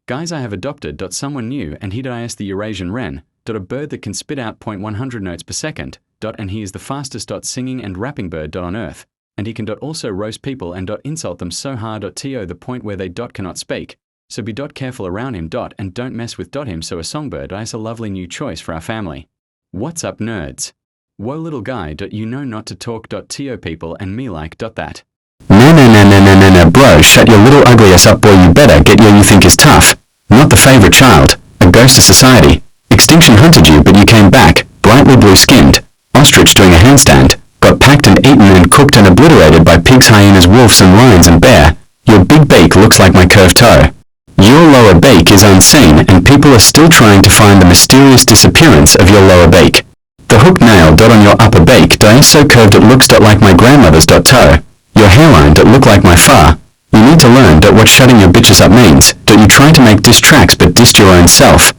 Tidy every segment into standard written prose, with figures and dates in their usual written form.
Guys, I have adopted someone new, and he is the Eurasian wren, a bird that can spit out 100 notes per second, and he is the fastest singing and rapping bird on earth, and he can also roast people and insult them so hard to the point where they cannot speak. So be careful around him and don't mess with him. So a songbird is a lovely new choice for our family. What's up, nerds? Whoa, little guy, you know not to talk to people and me like that. No, bro, shut your little ugly ass up, boy. You better get you think is tough. Not the favorite child, a ghost of society. Extinction hunted you, but you came back, brightly blue-skinned. Ostrich doing a handstand, got packed and eaten and cooked and obliterated by pigs, hyenas, wolves and lions and bear. Your big beak looks like my curved toe. Your lower beak is unseen, and people are still trying to find the mysterious disappearance of your lower beak. The hooked nail on your upper beak is so curved it looks like my grandmother's toe. Your hairline look like my fur. You need to learn what shutting your bitches up means. You try to make diss tracks but dissed your own self.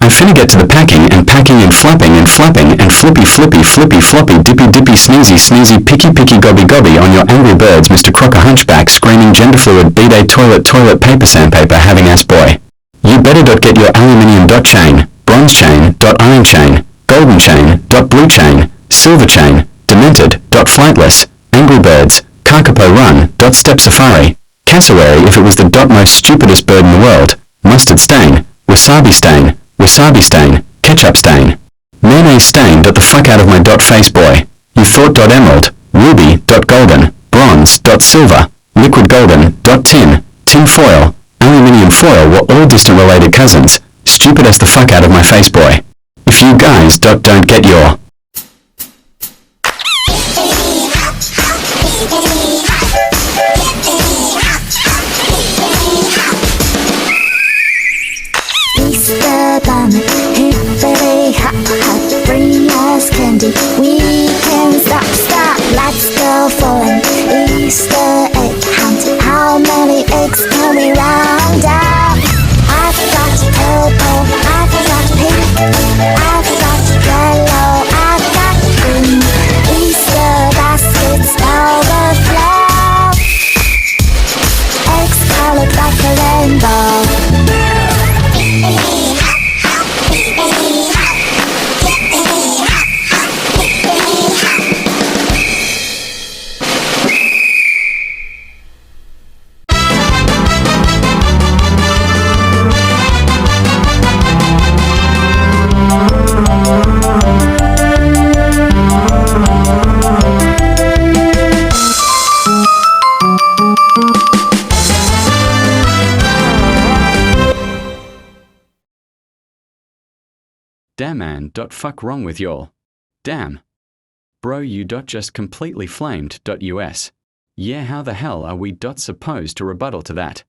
I'm finna get to the packing and flapping and flippy floppy dippy sneezy picky gobby on your angry birds, Mr. Crocker hunchback screaming gender fluid bidet toilet paper sandpaper having ass boy. You better get your aluminium chain, bronze chain, iron chain, golden chain, blue chain, silver chain, demented, flightless, angry birds, Kakapo run, step safari, cassowary if it was the most stupidest bird in the world, mustard stain, wasabi stain, ketchup stain, mayonnaise stain, the fuck out of my face boy. You thought emerald, ruby, golden, bronze, silver, liquid golden, tin foil, aluminium foil were all distant related cousins. Stupid as the fuck out of my face boy. If you guys don't get your Easter bunny, hippity hop hop, bring us candy. We can stop, let's go for an Easter egg hunt. How many eggs can we round up? I've got purple, I've got pink, I've got yellow, I've got green. Easter baskets overflow, eggs colored like a rainbow. Damn man, fuck wrong with y'all. Damn. Bro, you just completely flamed. Us. Yeah, how the hell are we supposed to rebuttal to that?